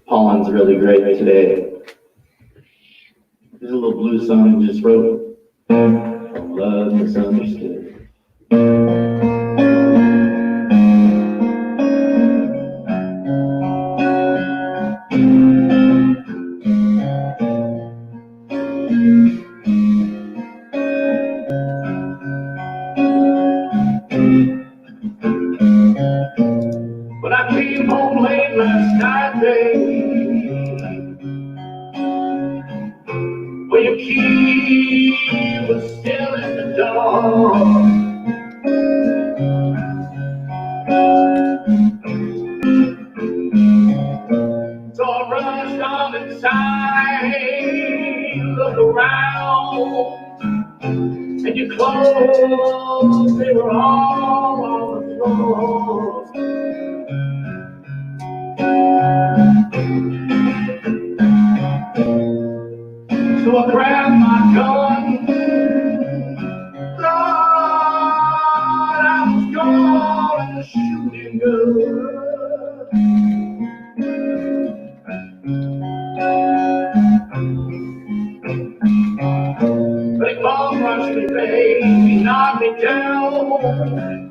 Pollen's really great today. There's a little blues song I just wrote. Love Misunderstood. When I came home late last night, babe, well, your key was still in the door. So I rushed on inside, looked around, and your clothes, they were all on the floor. So I grabbed my gun, Lord, I was gonna shoot him good. But he bum rushed me, babe, he knocked me down.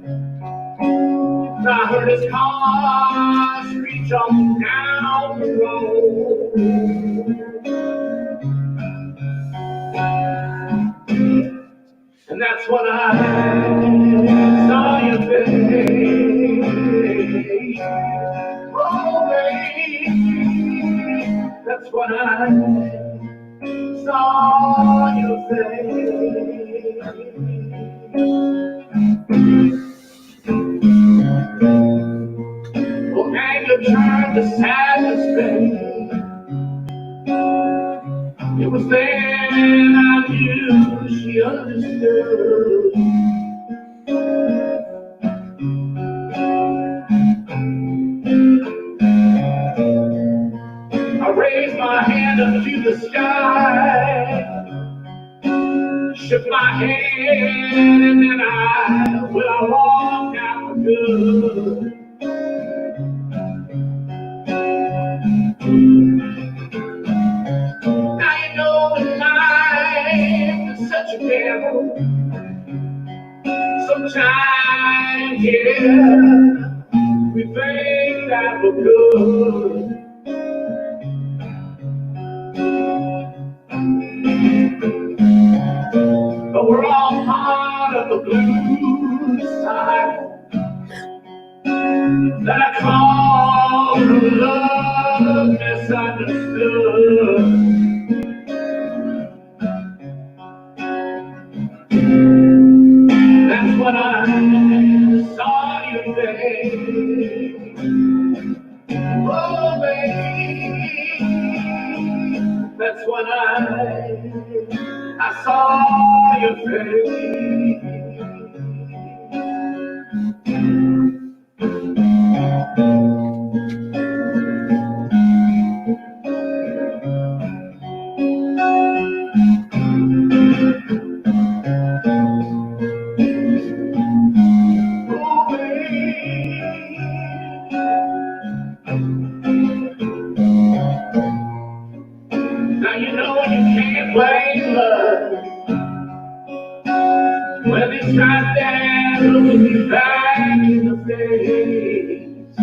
I heard his car screech on down the road. And that's when I saw you, babe. Oh, babe, that's when I saw you, babe. Oh, anger turned to sadness, babe. It was then I knew she understood. I raised my hand up to the sky, shook my head, and then I walked out for good. Now you know that life is such a gamble. Sometimes, yeah, we think that we're good. But we're all part of the blue side that I call love misunderstood. That's when I saw you, babe. Oh, babe, that's when I saw your face. Oh, babe, now you know you can't blame love when it's right there looking you back in the face.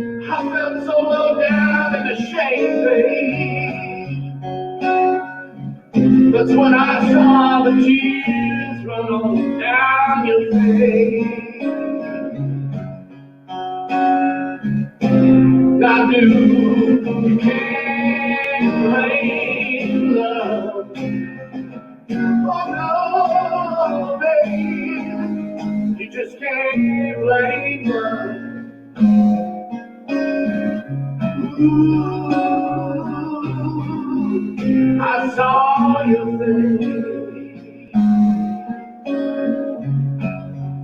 I felt so low down in the shade, babe. That's when I saw the tears run on down your face. I knew you can't blame love. Oh no, babe, you just can't blame love. Ooh, I saw your face.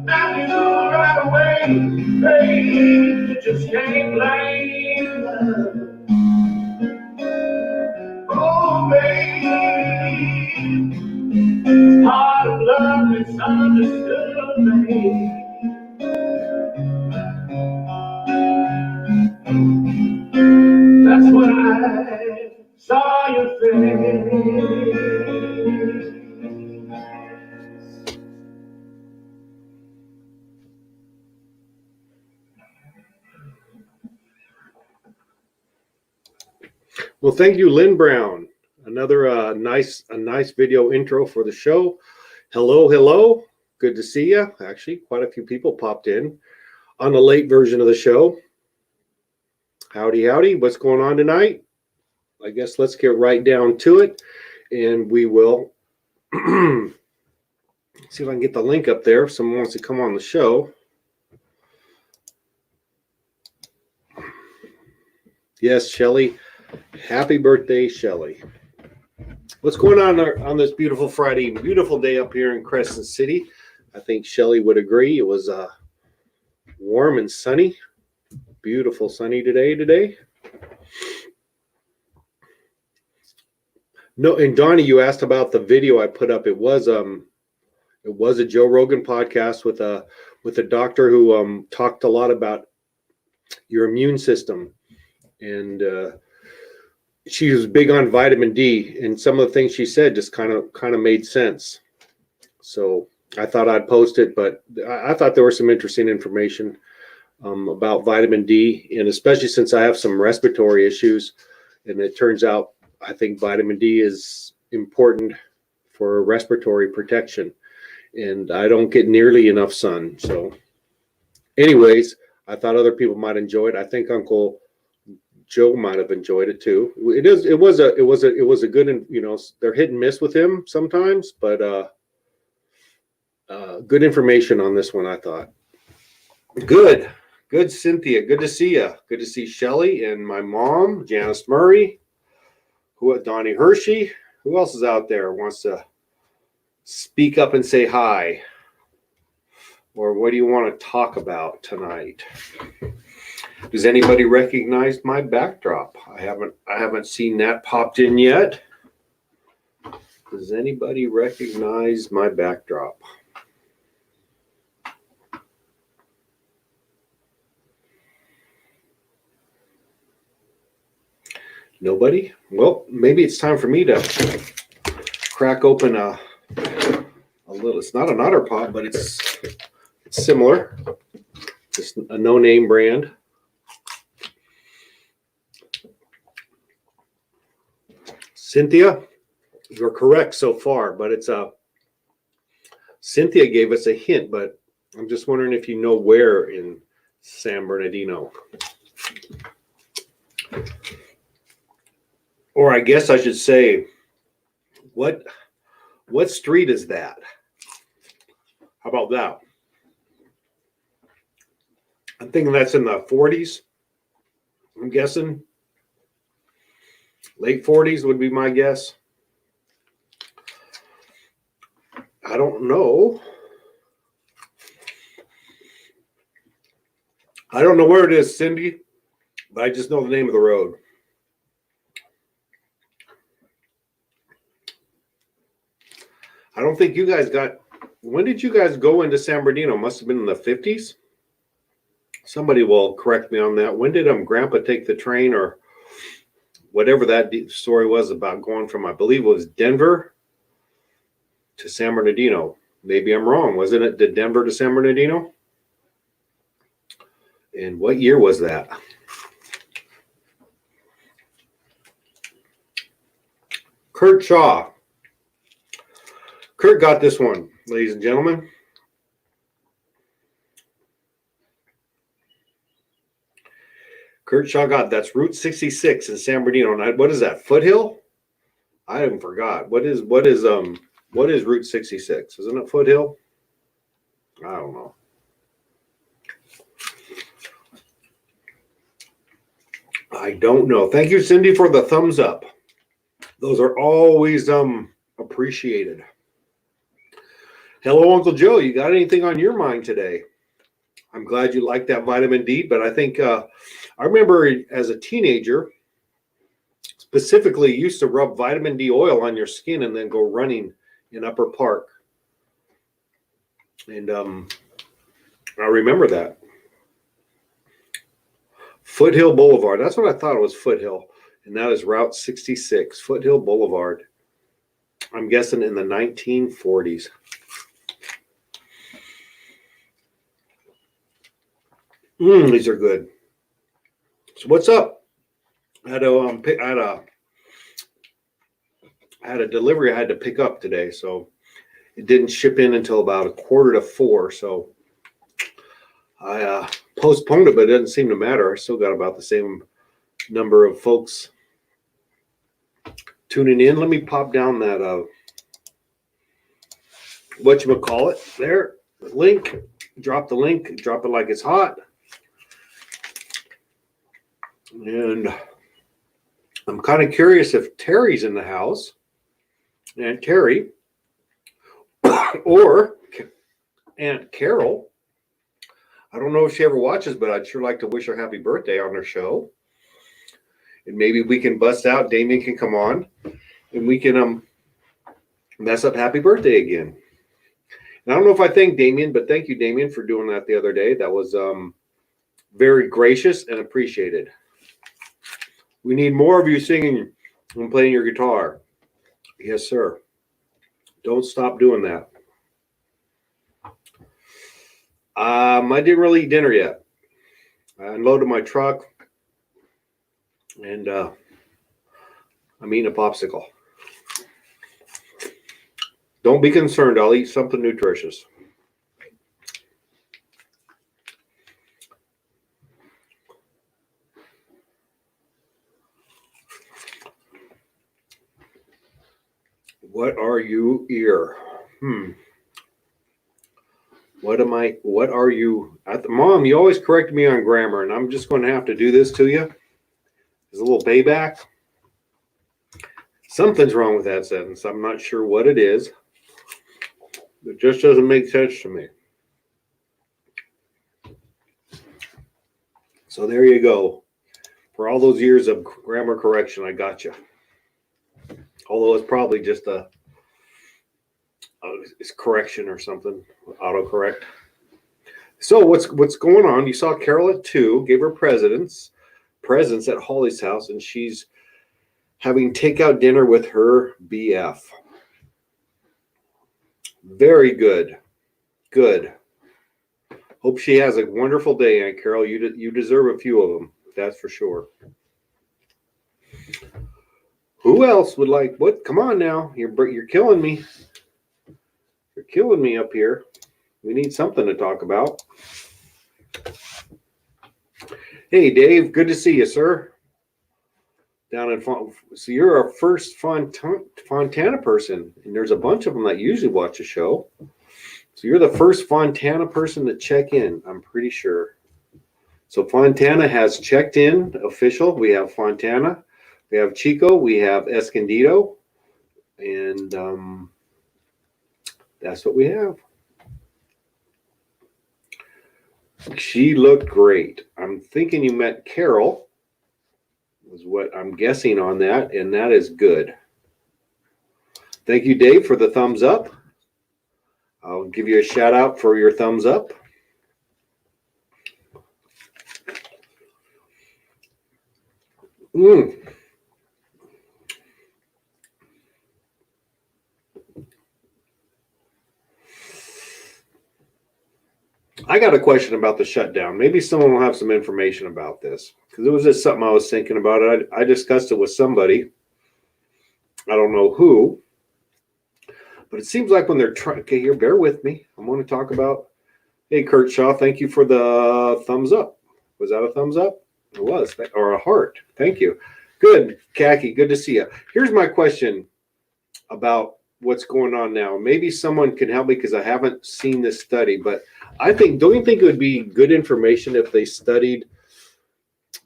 I knew right away, babe, you just can't blame love. when I saw your face. Well, thank you, Lynn Brown. Another nice video intro for the show. Hello. Good to see you. Actually, quite a few people popped in on the late version of the show. Howdy. What's going on tonight? I guess let's get right down to it, and we will see if I can get the link up there if someone wants to come on the show. Yes, Shelly. Happy birthday, Shelly. What's going on this beautiful Friday, beautiful day up here in Crescent City? I think Shelly would agree. It was warm and sunny. Beautiful sunny today. No, and Donnie, you asked about the video I put up. It was a Joe Rogan podcast with a doctor who talked a lot about your immune system, and she was big on vitamin D, and some of the things she said just kind of made sense. So I thought I'd post it, but I thought there was some interesting information about vitamin D, and especially since I have some respiratory issues, and it turns out I think vitamin D is important for respiratory protection, and I don't get nearly enough sun. So anyways, I thought other people might enjoy it. I think Uncle Joe might have enjoyed it too. It was a good, they're hit and miss with him sometimes, but good information on this one, I thought. Good, Cynthia. Good to see you. Good to see Shelly and my mom, Janice Murray. Donnie Hershey. Who else is out there wants to speak up and say hi? Or what do you want to talk about tonight? Does anybody recognize my backdrop? I haven't seen that popped in yet. Does anybody recognize my backdrop? Nobody? Well, maybe it's time for me to crack open a little. It's not an Otter Pop, but it's similar. It's a no-name brand. Cynthia, you're correct so far, but it's Cynthia gave us a hint, but I'm just wondering if you know where in San Bernardino. Or I guess I should say, what street is that? How about that? I'm thinking that's in the 40s. I'm guessing. Late 40s would be my guess. I don't know. I don't know where it is, Cindy, but I just know the name of the road. I don't think you guys when did you guys go into San Bernardino? Must have been in the 50s. Somebody will correct me on that. When did Grandpa take the train or whatever that story was about going from, I believe it was Denver to San Bernardino. Maybe I'm wrong. Wasn't it the Denver to San Bernardino? And what year was that? Kurt Shaw. Kurt got this one, ladies and gentlemen. Kurt Shaw that's Route 66 in San Bernardino. And what is that? Foothill? I even forgot. What is Route 66? Isn't it Foothill? I don't know. I don't know. Thank you, Cindy, for the thumbs up. Those are always appreciated. Hello, Uncle Joe. You got anything on your mind today? I'm glad you like that vitamin D, but I think I remember as a teenager, specifically used to rub vitamin D oil on your skin and then go running in Upper Park. And I remember that. Foothill Boulevard. That's what I thought it was, Foothill. and that is Route 66, Foothill Boulevard. I'm guessing in the 1940s. These are good. So what's up? I had a delivery I had to pick up today, so it didn't ship in until about 3:45. So I postponed it, but it doesn't seem to matter. I still got about the same number of folks tuning in. Let me pop down that whatchamacallit there, the link. Drop the link, drop it like it's hot. And I'm kind of curious if Terry's in the house. And Terry or Aunt Carol. I don't know if she ever watches, but I'd sure like to wish her happy birthday on her show. And maybe we can bust out. Damien can come on, and we can mess up happy birthday again. And I don't know if I thank Damien, but thank you, Damien, for doing that the other day. That was very gracious and appreciated. We need more of you singing and playing your guitar. Yes, sir. Don't stop doing that. I didn't really eat dinner yet. I unloaded my truck, and I'm eating a popsicle. Don't be concerned. I'll eat something nutritious. What are you here? What are you? Mom, you always correct me on grammar, and I'm just going to have to do this to you. There's a little payback. Something's wrong with that sentence. I'm not sure what it is. It just doesn't make sense to me. So there you go. For all those years of grammar correction, I got you. Although it's probably just it's correction or something, autocorrect. So what's going on? You saw Carol at 2, gave her presents at Holly's house, and she's having takeout dinner with her BF. Very good. Good. Hope she has a wonderful day, Aunt Carol. You deserve a few of them, that's for sure. Who else would like what? Come on now. You're killing me. You're killing me up here. We need something to talk about. Hey, Dave. Good to see you, sir. Down in so you're our first Fontana person, and there's a bunch of them that usually watch the show. So you're the first Fontana person to check in, I'm pretty sure. So Fontana has checked in, official. We have Fontana, we have Chico, we have Escondido, and that's what we have. She looked great. I'm thinking you met Carol, is what I'm guessing on that, and that is good. Thank you, Dave, for the thumbs up. I'll give you a shout out for your thumbs up. I got a question about the shutdown. Maybe someone will have some information about this, because it was just something I was thinking about. I discussed it with somebody. I don't know who. But it seems like when they're trying, okay, here, bear with me. I'm going to talk about, hey, Kurt Shaw, thank you for the thumbs up. Was that a thumbs up? It was, or a heart. Thank you. Good, Khaki, good to see you. Here's my question about what's going on now. Maybe someone can help me because I haven't seen this study, but don't you think it would be good information if they studied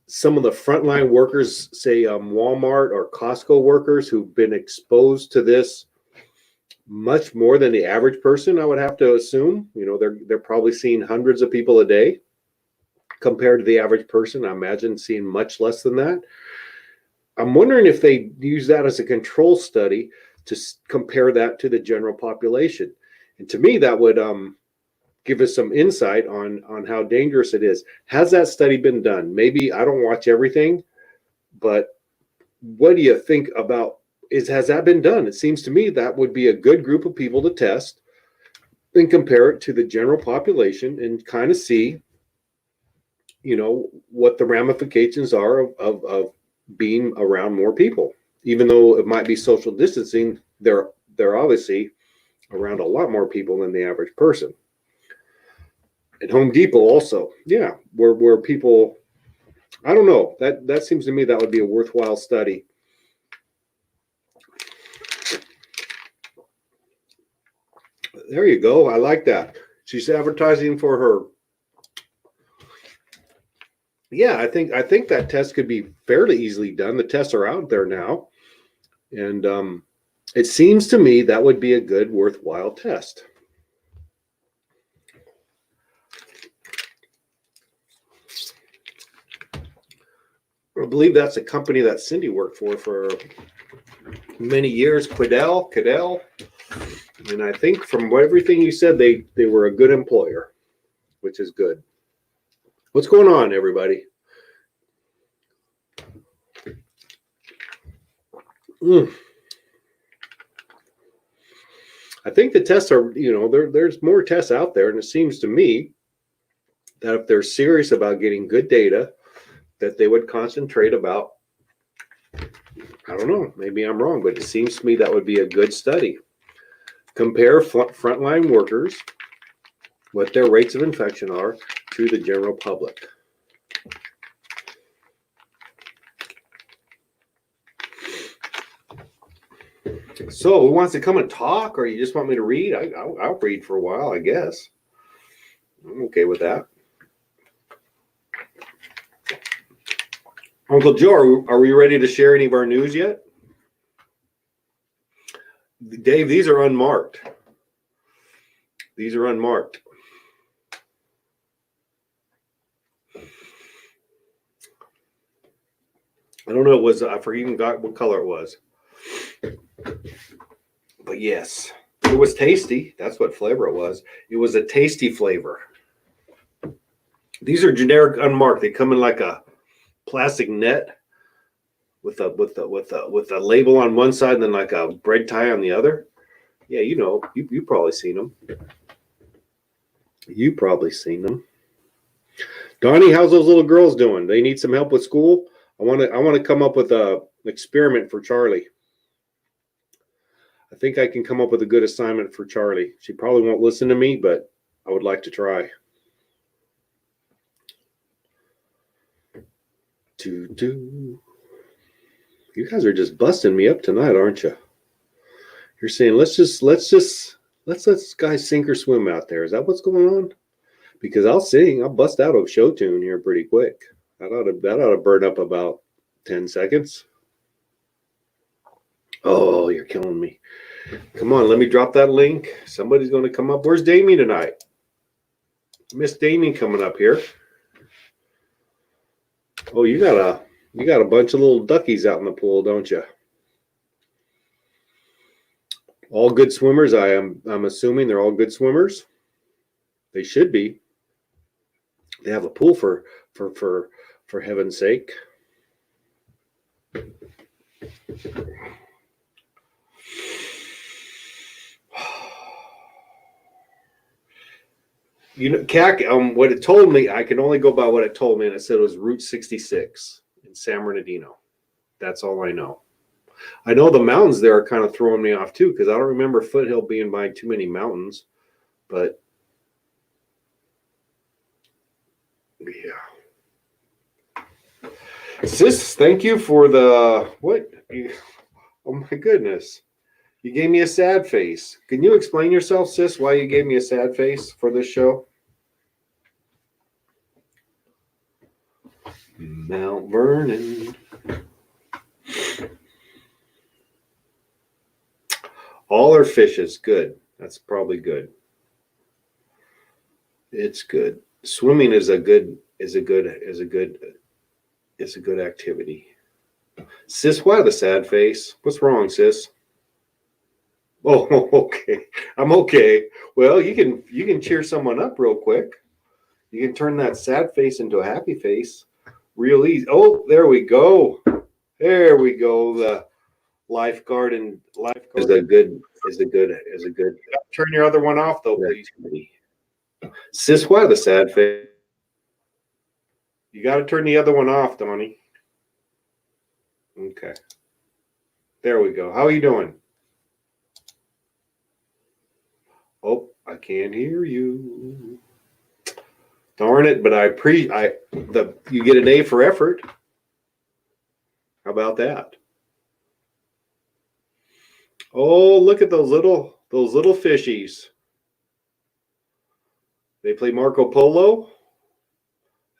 some of the frontline workers, say Walmart or Costco workers who've been exposed to this much more than the average person, I would have to assume. You know, they're probably seeing hundreds of people a day compared to the average person. I imagine seeing much less than that. I'm wondering if they use that as a control study to compare that to the general population. And to me, that would give us some insight on how dangerous it is. Has that study been done? Maybe I don't watch everything, but what do you think about, has that been done? It seems to me that would be a good group of people to test and compare it to the general population and kind of see, what the ramifications are of being around more people. Even though it might be social distancing, they're obviously around a lot more people than the average person. At Home Depot also, yeah, where people, I don't know, that seems to me that would be a worthwhile study. There you go. I like that. She's advertising for her. Yeah, I think that test could be fairly easily done. The tests are out there now, and it seems to me that would be a good, worthwhile test. I believe that's a company that Cindy worked for many years, Quidel. And I think from everything you said, they were a good employer, which is good. What's going on, everybody? I think the tests are, there's more tests out there, and it seems to me that if they're serious about getting good data, that they would concentrate about, I don't know, maybe I'm wrong, but it seems to me that would be a good study. Compare frontline workers, what their rates of infection are, to the general public. So, who wants to come and talk, or you just want me to read? I'll read for a while, I guess. I'm okay with that. Uncle Joe, are we ready to share any of our news yet? Dave, these are unmarked. These are unmarked. I don't know, I forgot what color it was. But yes, it was tasty. That's what flavor it was. It was a tasty flavor. These are generic unmarked. They come in like a plastic net with a label on one side and then like a bread tie on the other. Yeah, you've probably seen them. You've probably seen them. Donnie, how's those little girls doing? They need some help with school? I want to come up with an experiment for Charlie. I think I can come up with a good assignment for Charlie. She probably won't listen to me, but I would like to try. You guys are just busting me up tonight, aren't you? You're saying let's let this guy sink or swim out there. Is that what's going on? Because I'll bust out a show tune here pretty quick. That ought to burn up about 10 seconds. Oh, you're killing me. Come on, let me drop that link. Somebody's going to come up. Where's Damien tonight? Miss Damien coming up here. Oh, you got a bunch of little duckies out in the pool, don't you? All good swimmers. I'm assuming they're all good swimmers. They should be. They have a pool for heaven's sake. CAC, what it told me, I can only go by what it told me, and it said it was Route 66 in San Bernardino. That's all I know. I know the mountains there are kind of throwing me off too, because I don't remember Foothill being by too many mountains, but yeah. Sis, thank you for the, what? Oh my goodness. You gave me a sad face. Can you explain yourself, sis, why you gave me a sad face for this show? Mount Vernon. All are fishes. Good. That's probably good. It's good. Swimming is a good activity. Sis, why the sad face? What's wrong, sis? Oh, okay. I'm okay. Well, you can cheer someone up real quick. You can turn that sad face into a happy face real easy. Oh, there we go. There we go. The lifeguard Is a good. Turn your other one off though, please. Activity. Sis, why the sad face? You got to turn the other one off, Donnie. Okay. There we go. How are you doing? Oh, I can't hear you. Darn it! But you get an A for effort. How about that? Oh, look at those little fishies. They play Marco Polo.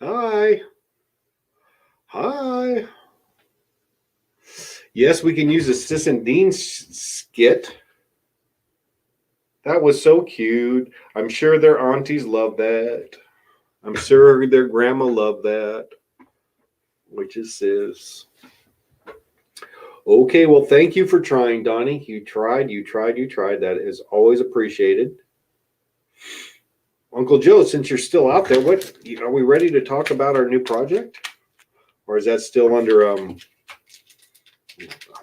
Hi. Hi. Yes, we can use a Sis and Dean skit. That was so cute. I'm sure their aunties love that. I'm sure their grandma loved that. Which is Sis. Okay, well, thank you for trying, Donnie. You tried. That is always appreciated. Uncle Joe, since you're still out there, are we ready to talk about our new project? Or is that still under I'm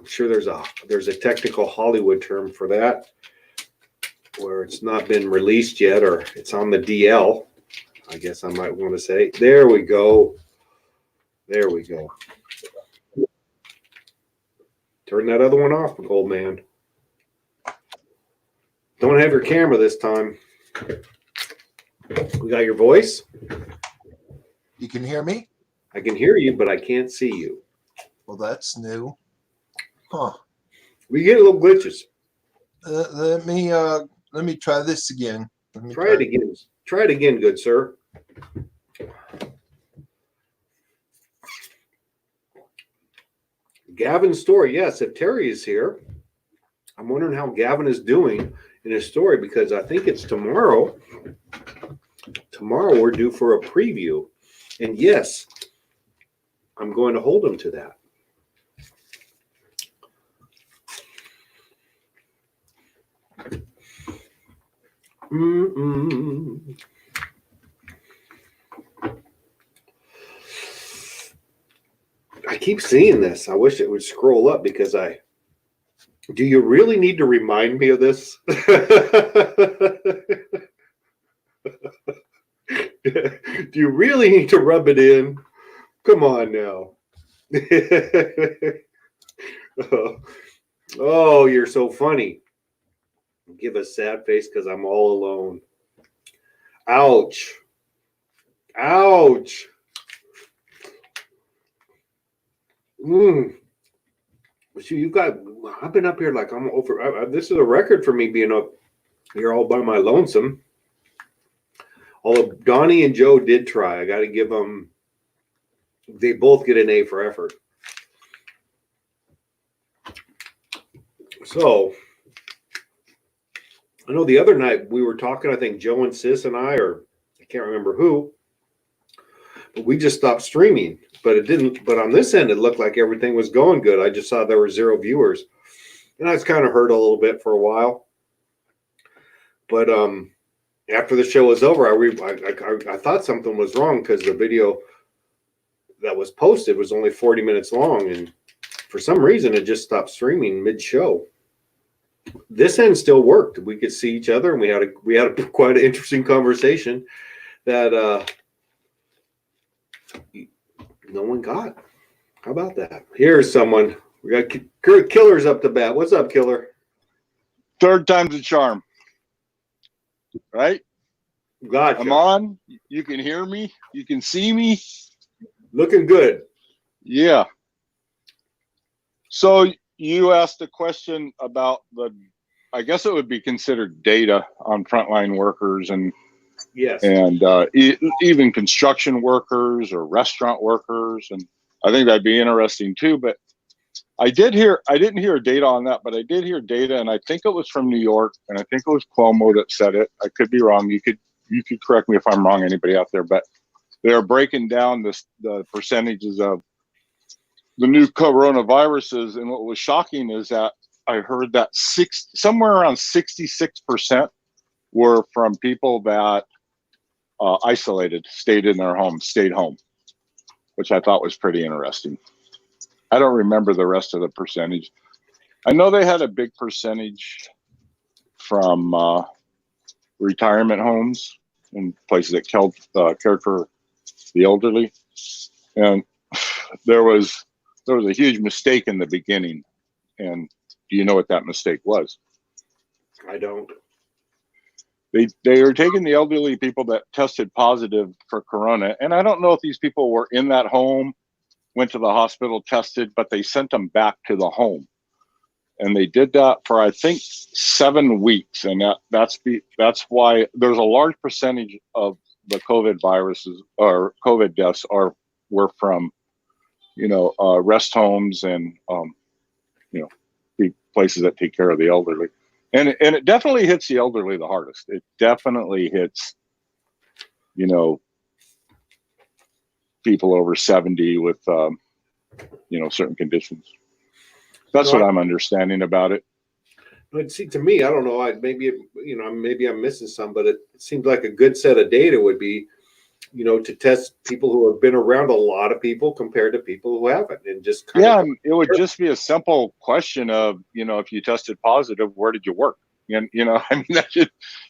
sure there's a technical Hollywood term for that, where it's not been released yet, or it's on the DL, I guess I might want to say. There we go. Turn that other one off, old man. Don't have your camera this time. We got your voice? You can hear me? I can hear you, but I can't see you. Well, that's new. Huh. We get little glitches. Let me try this again. Try it again. Try it again, good sir. Gavin's story. Yes, if Terry is here, I'm wondering how Gavin is doing in his story, because I think it's tomorrow. Tomorrow we're due for a preview. And yes, I'm going to hold him to that. I keep seeing this. I wish it would scroll up, because do you really need to remind me of this? Do you really need to rub it in? Come on now. Oh, you're so funny. Give a sad face because I'm all alone. Ouch. Ouch. I've been up here like I'm over. This is a record for me, being up here all by my lonesome. Although Donnie and Joe did try. I got to give them, they both get an A for effort. So, I know the other night we were talking, I think Joe and Sis and I can't remember who, but we just stopped streaming. But it didn't, but on this end, it looked like everything was going good. I just saw there were 0 viewers. And I was kind of hurt a little bit for a while. But after the show was over, I thought something was wrong, because the video that was posted was only 40 minutes long. And for some reason, it just stopped streaming mid-show. This end still worked. We could see each other, and we had a quite an interesting conversation that no one got. How about that? Here's someone. We got Killer's up to bat. What's up, Killer? Third time's a charm. Right? Gotcha. I'm on. You can hear me. You can see me. Looking good. Yeah. So you asked a question about I guess it would be considered data on frontline workers and yes, and even construction workers or restaurant workers, and I think that'd be interesting too. But I didn't hear data on that, but I did hear data, and I think it was from New York, and I think it was Cuomo that said it. I could be wrong. You could correct me if I'm wrong, anybody out there, but they're breaking down the percentages of the new coronaviruses, and what was shocking is that I heard that somewhere around 66% were from people that isolated, stayed home, which I thought was pretty interesting. I don't remember the rest of the percentage. I know they had a big percentage from retirement homes and places that cared for the elderly, and there was a huge mistake in the beginning. And do you know what that mistake was? I don't. They were taking the elderly people that tested positive for corona, and I don't know if these people were in that home, went to the hospital, tested, but they sent them back to the home, and they did that for I think 7 weeks, and that's why there's a large percentage of the COVID viruses or COVID deaths were from rest homes and the places that take care of the elderly. And it definitely hits the elderly the hardest. It definitely hits, people over 70 with, certain conditions. That's what I'm understanding about it. But see, to me, I don't know. Maybe I'm missing some, but it seems like a good set of data would be, to test people who have been around a lot of people compared to people who haven't, and just and it would just be a simple question of, if you tested positive, where did you work? And I mean,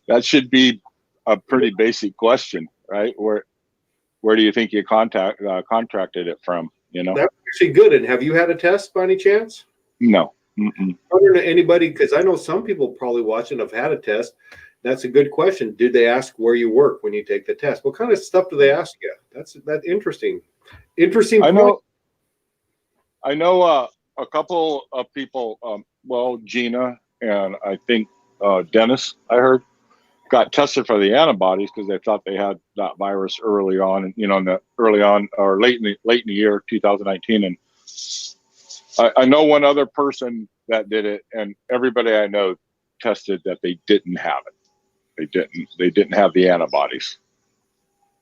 that should be a pretty basic question, right? Where do you think you contracted it from? That's actually good. And have you had a test by any chance? No. Mm-mm. Other than anybody, because I know some people probably watching have had a test. That's a good question. Did they ask where you work when you take the test? What kind of stuff do they ask you? That's interesting. Interesting. I know a couple of people. Gina and I think Dennis, I heard, got tested for the antibodies because they thought they had that virus early on, or late in the year 2019. And I know one other person that did it, and everybody I know tested that they didn't have it. They didn't have the antibodies.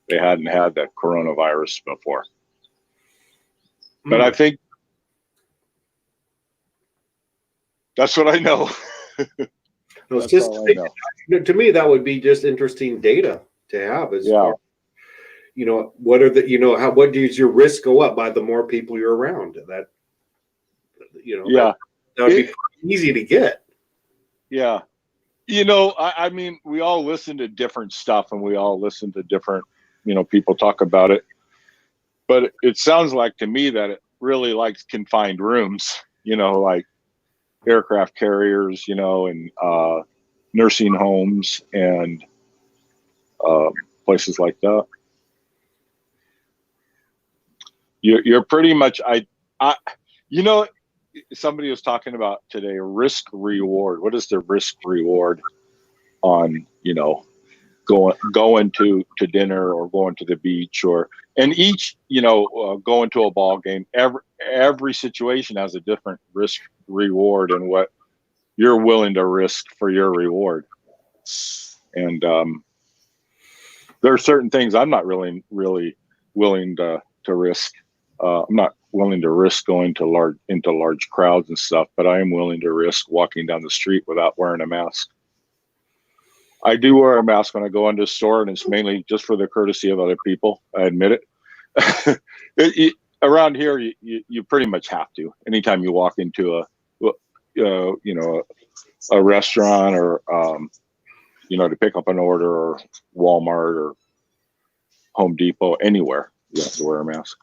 They hadn't had the coronavirus before. But I think that's what I know. It's just, to me, that would be just interesting data to have. What are the, what does your risk go up by the more people you're around? That would be easy to get. Yeah. I mean, we all listen to different stuff and we all listen to different, people talk about it. But it sounds like to me that it really likes confined rooms, like aircraft carriers, and nursing homes and places like that. You're pretty much, somebody was talking about today, risk reward. What is the risk reward on, going to dinner or going to the beach and each, going to a ball game. Every situation has a different risk reward and what you're willing to risk for your reward. And there are certain things I'm not really willing to risk. I'm not willing to risk going to into large crowds and stuff, but I am willing to risk walking down the street without wearing a mask. I do wear a mask when I go into a store, and it's mainly just for the courtesy of other people. I admit it. Around here, you pretty much have to. Anytime you walk into a restaurant or to pick up an order, or Walmart or Home Depot, anywhere, you have to wear a mask.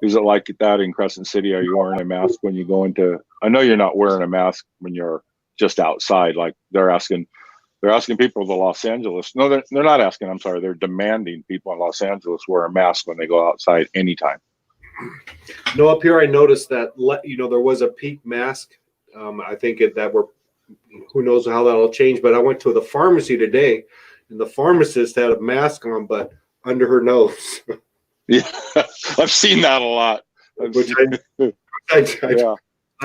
Is it like that in Crescent City? Are you wearing a mask when you go into? I know you're not wearing a mask when you're just outside. Like they're asking people in Los Angeles. No, they're not asking. I'm sorry. They're demanding people in Los Angeles wear a mask when they go outside anytime. No, up here I noticed that there was a peak mask. I think who knows how that'll change. But I went to the pharmacy today, and the pharmacist had a mask on, but under her nose. Yeah, I've seen that a lot. I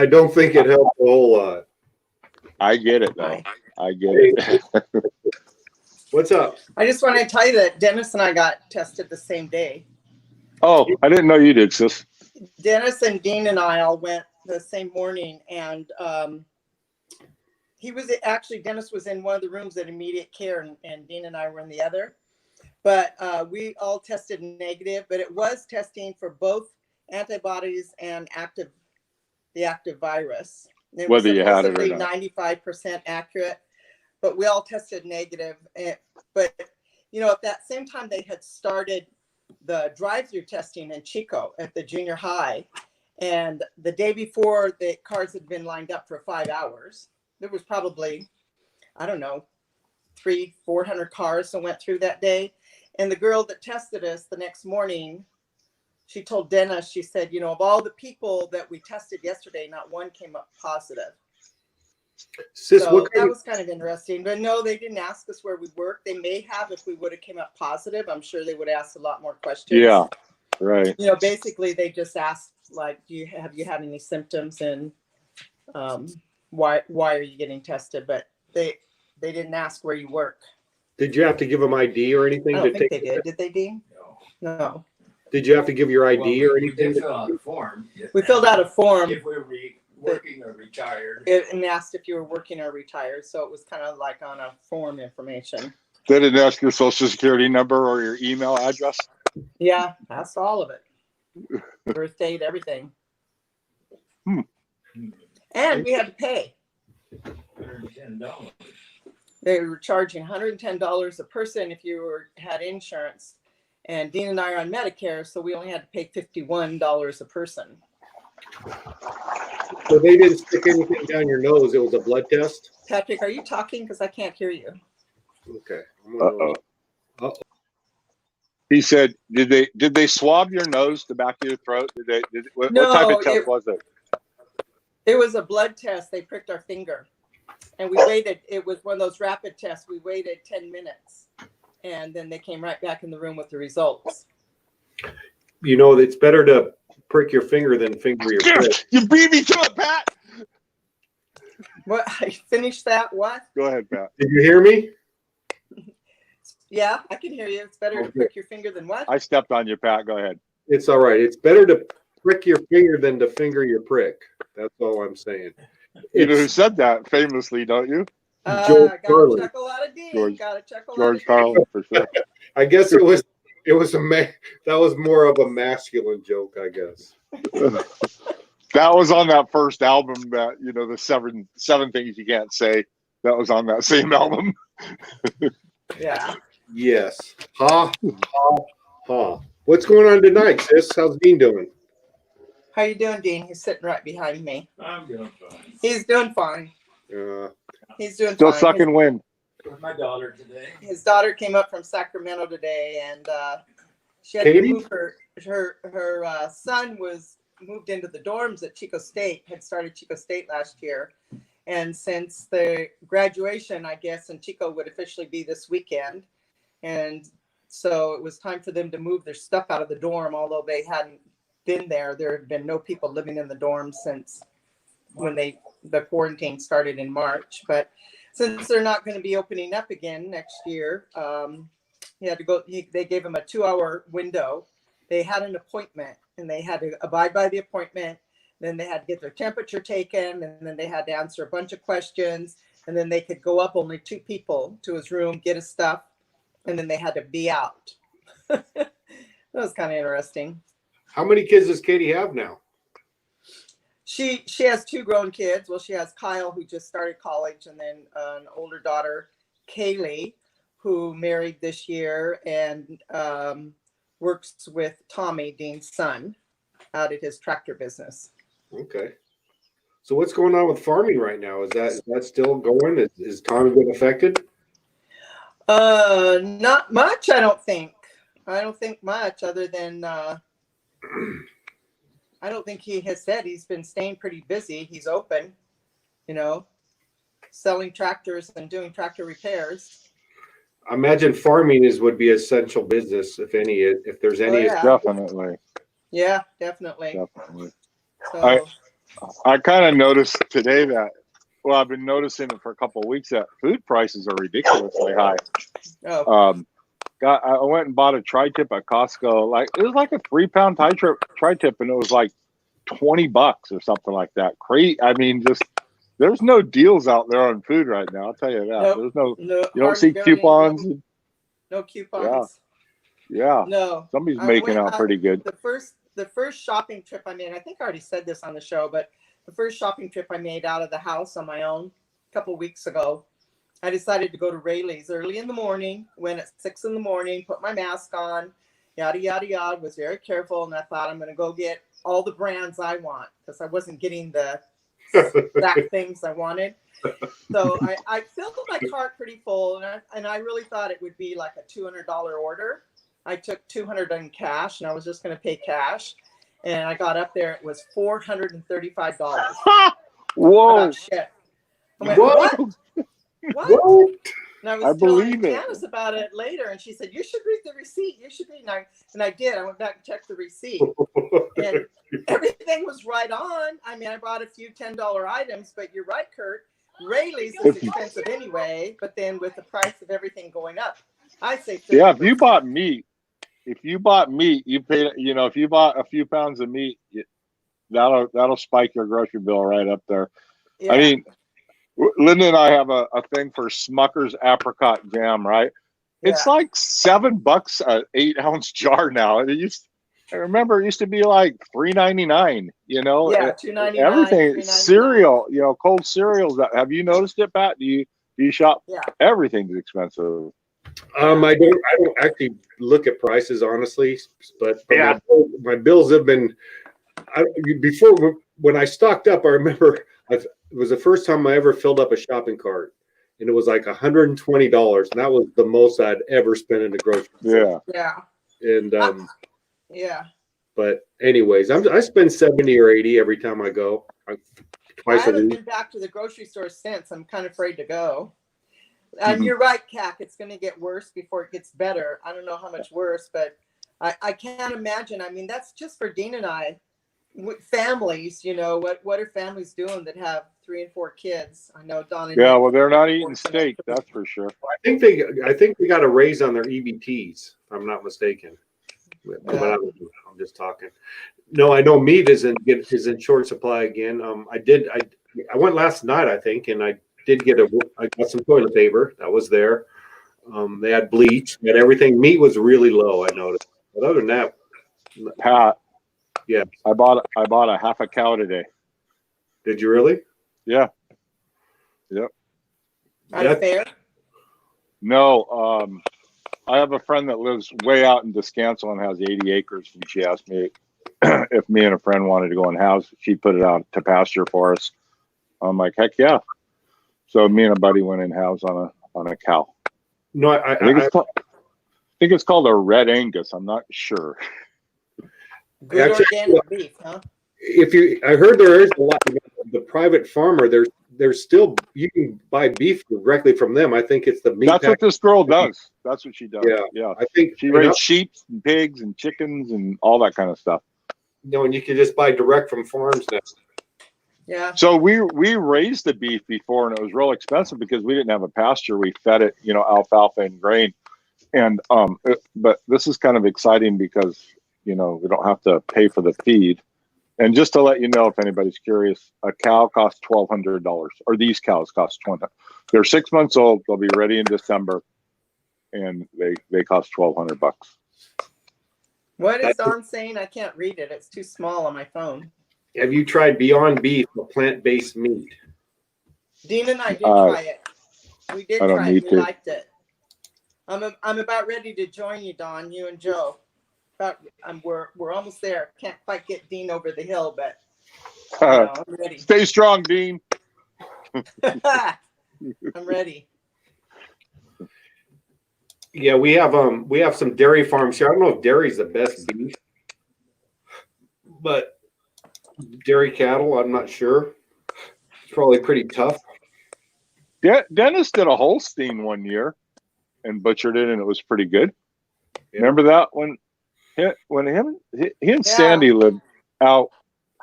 don't think it helped a whole lot. I get it though. I get it. What's up? I just want to tell you that Dennis and I got tested the same day. Oh, I didn't know you did, sis. Dennis and Dean and I all went the same morning, and Dennis was in one of the rooms at immediate care, and Dean and I were in the other. But we all tested negative, but it was testing for both antibodies and the active virus. It Whether was you had it or supposedly not. 95% accurate, but we all tested negative. But, you know, at that same time, they had started the drive-through testing in Chico at the junior high. And the day before, the cars had been lined up for 5 hours. There was probably, I don't know, 300-400 cars that went through that day. And the girl that tested us the next morning, she told Dennis, she said, you know, of all the people that we tested yesterday, not one came up positive. Sis, So what that kind was kind of interesting. But no, they didn't ask us where we worked. They may have if we would have came up positive. I'm sure they would ask a lot more questions. Yeah, right. You know, basically they just asked, like, have you had any symptoms, and why are you getting tested? But they didn't ask where you work. did you have to give them ID or anything I to don't think take? they did. Did they, Dean? No. No. Did you have to give your ID Well, or we anything? did fill out a form. We filled out a form. If we were working or retired. And asked if you were working or retired. So it was kind of like on a form information. They didn't ask your social security number or your email address. Yeah, that's all of it. Birth date, everything. And we had to pay. $110. They were charging $110 a person if you had insurance. And Dean and I are on Medicare, so we only had to pay $51 a person. So they didn't stick anything down your nose. It was a blood test. Patrick, are you talking? Because I can't hear you. Okay. Uh-oh. He said, "Did they swab your nose, the back of your throat? What type of test was it?" It was a blood test. They pricked our finger, and we waited. It was one of those rapid tests. We waited 10 minutes, and then they came right back in the room with the results. You know, it's better to prick your finger than finger your prick. You beat me to it, Pat. What? I finished that? What? Go ahead, Pat. Did you hear me? Yeah, I can hear you. It's better to Okay. prick your finger than what? I stepped on you, Pat. Go ahead. It's all right. It's better to prick your finger than to finger your prick. That's all I'm saying. You know who It's said that famously, don't you? George Gotta Carlin. chuckle out of Dean. George- Gotta chuckle George out of Dean. Carlin, for sure. I guess it was that was more of a masculine joke, I guess. That was on that first album that, you know, the seven things you can't say. That was on that same album. Yeah. Yes. Ha ha ha. What's going on tonight, sis? How's Dean doing? How you doing, Dean? He's sitting right behind me. I'm doing fine. He's doing fine. He's doing Still fine. sucking wind. With my daughter today. His daughter came up from Sacramento today, and she had to Katie? move her son was moved into the dorms at Chico State, had started Chico State last year. And since the graduation, I guess, in Chico would officially be this weekend. And so it was time for them to move their stuff out of the dorm, although they hadn't been there. There had been no people living in the dorm since when the quarantine started in March. But since they're not going to be opening up again next year, he had to go. They gave him a 2-hour window. They had an appointment, and they had to abide by the appointment. Then they had to get their temperature taken, and then they had to answer a bunch of questions. And then they could go up, only 2 people, to his room, get his stuff, and then they had to be out. That was kind of interesting. How many kids does Katie have now? She has 2 grown kids. Well, she has Kyle, who just started college, and then an older daughter, Kaylee, who married this year and works with Tommy, Dean's son, out at his tractor business. Okay. So what's going on with farming right now? Is that still going? Is Tommy getting affected? Not much, I don't think. I don't think much, other than I don't think he has said. He's been staying pretty busy. He's open, selling tractors and doing tractor repairs. I imagine farming would be essential business, if there's any. Oh, yeah. Definitely. Yeah, definitely. I So kind of noticed today that, well, I've been noticing it for a couple of weeks that food prices are ridiculously high. oh, I went and bought a tri-tip at Costco. Like, it was like a 3-pound tri-tip, and it was like $20 or something like that. Crazy. I mean, just there's no deals out there on food right now. I'll tell you that. Nope. There's no. no, You don't see hardly coupons. No coupons. Yeah. No. Somebody's I making went out pretty good. The the first shopping trip I made, I think I already said this on the show, but the first shopping trip I made out of the house on my own a couple of weeks ago, I decided to go to Rayleigh's early in the morning, went at 6 in the morning, put my mask on, yada, yada, yada, was very careful. And I thought, I'm going to go get all the brands I want because I wasn't getting the exact things I wanted. So I filled my cart pretty full, and I really thought it would be like a $200 order. I took $200 in cash, and I was just going to pay cash. And I got up there, it was $435. Whoa! Shit. I went, What? What? And I was I telling believe it. Janice about it later, and she said, "You should read the receipt. You should read." And I did. I went back and checked the receipt, and everything was right on. I mean, I bought a few $10 items, but you're right, Kurt. Rayleigh's is expensive anyway, but then with the price of everything going up, I say 50%. Yeah, if you bought meat, you paid. You know, if you bought a few pounds of meat, that'll spike your grocery bill right up there. Yeah. I mean, Linda and I have a thing for Smucker's apricot jam, right? It's Yeah. like $7 an 8-ounce jar now. I remember it used to be like $3.99. You know, Yeah, $2.99. everything $3.99. cereal. You know, cold cereals. Have you noticed it, Pat? Do you shop? Yeah. Everything's expensive. I don't actually look at prices honestly, but Yeah. my bills have been. Before when I stocked up, I remember it was the first time I ever filled up a shopping cart, and it was like $120, and that was the most I'd ever spent in the grocery store. Yeah. Yeah. And Yeah. but anyways, I spend 70 or 80 every time I go, I twice a haven't week. been back to the grocery store since. I'm kind of afraid to go. And you're right, Cac. It's going to get worse before it gets better. I don't know how much worse, but I can't imagine. I mean, that's just for Dean and I. Families, you know, what are families doing that have 3 and 4 kids? I know Don and Yeah. Nick- Well, they're not eating steak. That's for sure. I think they got a raise on their EBTs, if I'm not mistaken. But I'm just talking. No, I know meat is in short supply again. I went last night, I think, and I got some toilet paper that was there. They had bleach, they had everything. Meat was really low, I noticed. But other than that, Pat. Yeah. I bought a half a cow today. did you really? Yeah. At a fair? No. I have a friend that lives way out in Descansel and has 80 acres, and she asked me if me and a friend wanted to go and house. She put it out to pasture for us. I'm like, heck yeah. So me and a buddy went in house on a cow. No, I think it's called a Red Angus. I'm not sure. Good Actually, organic beef, huh? I heard there is a lot. The private farmer, there's still, you can buy beef directly from them. I think it's the meat. That's what this girl does. That's what she does. Yeah. I think She raises sheep and pigs and chickens and all that kind of stuff. and you can just buy direct from farms now. Yeah. So we raised the beef before, and it was real expensive because we didn't have a pasture. We fed it, alfalfa and grain. And but this is kind of exciting because we don't have to pay for the feed. And just to let you know, if anybody's curious, a cow costs $1,200, or these cows cost $200. They're 6 months old. They'll be ready in December, and they cost $1,200. What is Don saying? I can't read it. It's too small on my phone. Have you tried Beyond Beef, a plant-based meat? Dean and I did try it. We did I don't try it. need We to. liked it. I'm about ready to join you, Don. You and Joe. We're almost there. Can't quite get Dean over the hill, but I'm ready. Stay strong, Dean. I'm ready. Yeah, we have some dairy farms here. I don't know if dairy's the best beef, but dairy cattle, I'm not sure. It's probably pretty tough. Dennis did a Holstein one year and butchered it, and it was pretty good. Yeah. Remember that when he and Sandy lived out?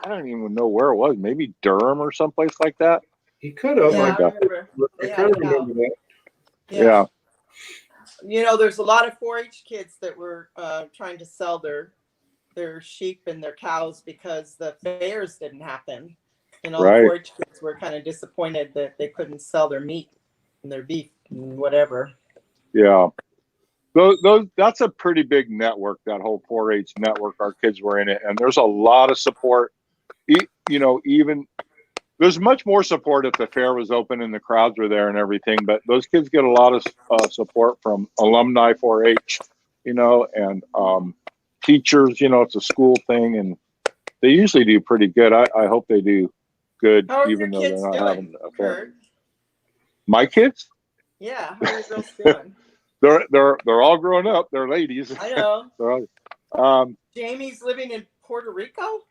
I don't even know where it was. Maybe Durham or someplace like that. He could have. Yeah, I I remember. kind of remember that. Yeah. There's a lot of 4-H kids that were trying to sell their sheep and their cows because the fairs didn't happen. And all Right. the 4-H kids were kind of disappointed that they couldn't sell their meat and their beef and whatever. Yeah. those that's a pretty big network, that whole 4-H network. Our kids were in it, and there's a lot of support. You know, even there's much more support if the fair was open and the crowds were there and everything, but those kids get a lot of support from alumni 4-H, you know, and teachers. You know, it's a school thing, and they usually do pretty good. I hope they do good, How are even your though they're kids not doing, having a fair. Kurt? My kids, Yeah, how are your girls doing? they're all grown up. They're ladies. I know. They're all, Jamie's living in Puerto Rico?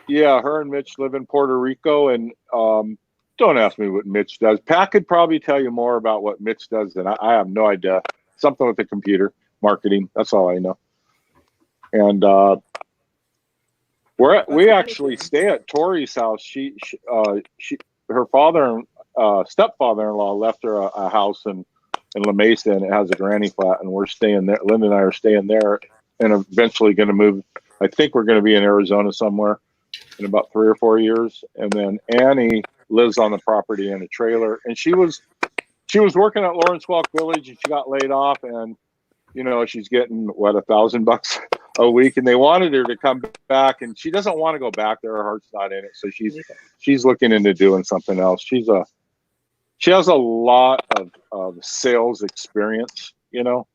yeah, her and Mitch live in Puerto Rico, and don't ask me what Mitch does. Pat could probably tell you more about what Mitch does than I have no idea. Something with the computer marketing. That's all I know. And we actually stay at Tori's house. She her father stepfather-in-law left her a house in La Mesa, and it has a granny flat, and we're staying there. Linda and I are staying there, and eventually going to move. I think we're going to be in Arizona somewhere in about 3 or 4 years. And then Annie lives on the property in a trailer, and she was working at Lawrence Welk Village, and she got laid off, and you know, she's getting what, $1,000 a week, and they wanted her to come back, and she doesn't want to go back there. Her heart's not in it, so she's looking into doing something else. She has a lot of sales experience, you know.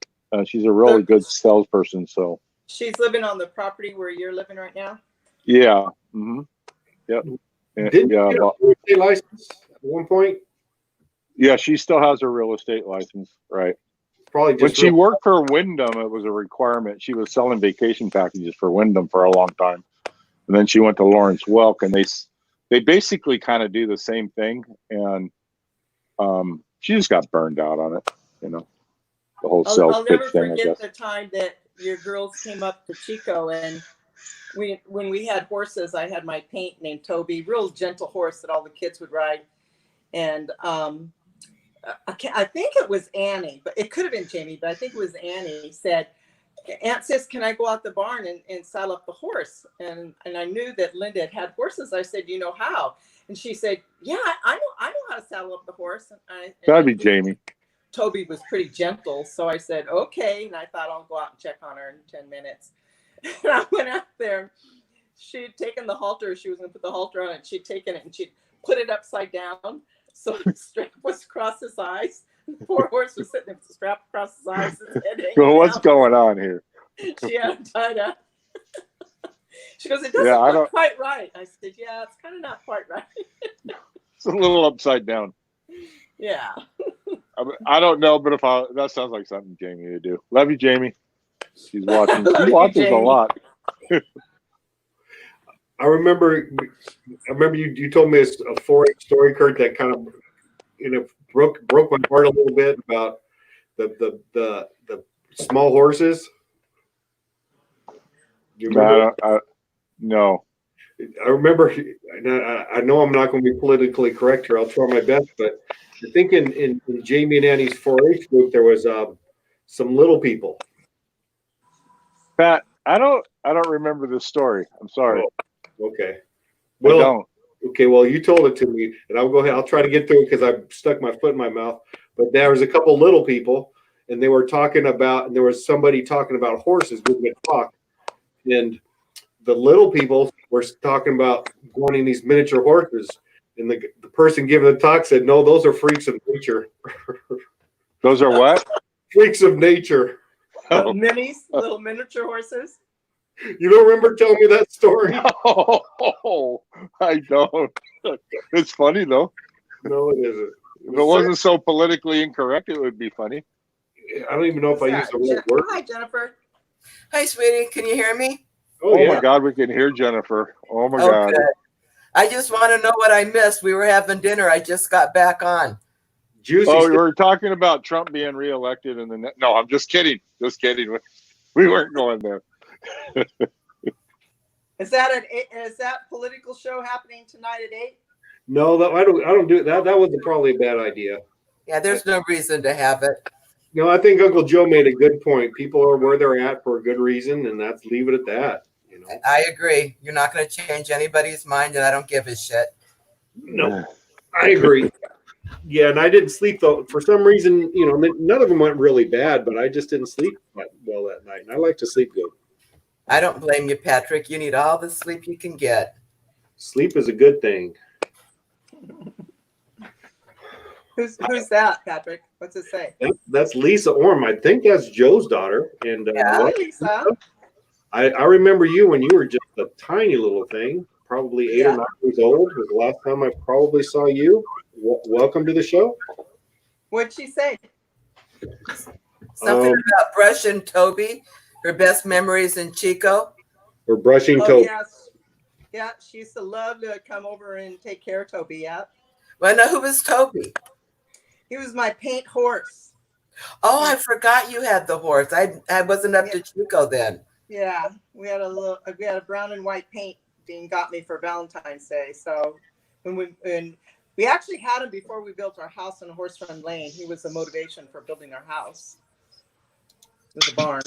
She's a really good salesperson. So She's living on the property where you're living right now? yeah, yep. Didn't Yeah, you get a real estate license at one point? yeah, she still has her real estate license, right? Probably When just she worked for Wyndham, it was a requirement. She was selling vacation packages for Wyndham for a long time, and then she went to Lawrence Welk, and they basically kind of do the same thing, and she just got burned out on it, you know, the whole sales I'll pitch never thing, I forget guess. the time that your girls came up to Chico, and when we had horses, I had my paint named Toby, real gentle horse that all the kids would ride. And I think it was Annie, but it could have been Jamie, but I think it was Annie said, Aunt Sis, can I go out the barn and saddle up the horse? And I knew that Linda had horses. I said, you know how? And she said, yeah, I know how to saddle up the horse. That'd be Jamie. Toby was pretty gentle, so I said, okay. And I thought I'll go out and check on her in 10 minutes. And I went out there. She had taken the halter. She was going to put the halter on it. She'd taken it and she'd put it upside down. So the strap was across his eyes. The poor horse was sitting there with the strap across his eyes. His head hanging Well, what's out. going on here? She had him tied up. She goes, it doesn't Yeah, I look quite right. I said, yeah, it's kind of not quite right. It's a little upside down. Yeah. I don't know, but that sounds like something Jamie would do. Love you, Jamie. She's watching. Love She you, watches a Jamie. lot. I remember you told me a 4-H story, Kurt, that kind of, you know, broke my heart a little bit about the small horses. Do you remember? No. I remember. I know I'm not going to be politically correct here. I'll try my best, but I think in Jamie and Annie's 4-H group there was some little people. Pat, I don't remember this story. I'm sorry. Okay. I Well, don't. okay. Well, you told it to me, and I'll go ahead. I'll try to get through it because I stuck my foot in my mouth. But there was a couple little people, and they were talking about, and there was somebody talking about horses giving a talk, and the little people were talking about wanting these miniature horses, and the person giving the talk said, "No, those are freaks of nature." Those are what? Freaks of nature. Little minis, little miniature horses. You don't remember telling me that story? Oh, I don't. It's funny though. No, it isn't. If it wasn't so politically incorrect, it would be funny. I don't even know if I used the right word. Hi, Jennifer. Hi, sweetie. Can you hear me? Oh, Oh yeah. my God, we can hear Jennifer. Oh my Oh, God. good. I just want to know what I missed. We were having dinner. I just got back on. Juicy. Oh, we stuff. were talking about Trump being reelected, and then no, I'm just kidding. Just kidding. We weren't going there. Is that political show happening tonight at 8? No, I don't do it. That was probably a bad idea. Yeah, there's no reason to have it. No, I think Uncle Joe made a good point. People are where they're at for a good reason, and that's leave it at that. You know. I agree. You're not going to change anybody's mind, and I don't give a shit. No, I agree. Yeah, and I didn't sleep though. For some reason, you know, none of them went really bad, but I just didn't sleep that well that night. And I like to sleep good. I don't blame you, Patrick. You need all the sleep you can get. Sleep is a good thing. Who's that, Patrick? What's it say? That's Lisa Orm. I think that's Joe's daughter. And Yeah, what- Lisa. I remember you when you were just a tiny little thing, probably 8 Yeah. or 9 years old. Was the last time I probably saw you. Welcome to the show. What'd she say? Something about Brush and Toby, her best memories in Chico. We're brushing Oh, toes. yes. Yeah, she used to love to come over and take care of Toby. Yeah. Well, no, who was Toby? He was my paint horse. Oh, I forgot you had the horse. I wasn't up to Chico then. Yeah. We had a brown and white paint Dean got me for Valentine's Day. So when we actually had him before we built our house on Horse Run Lane. He was the motivation for building our house. It was a barn.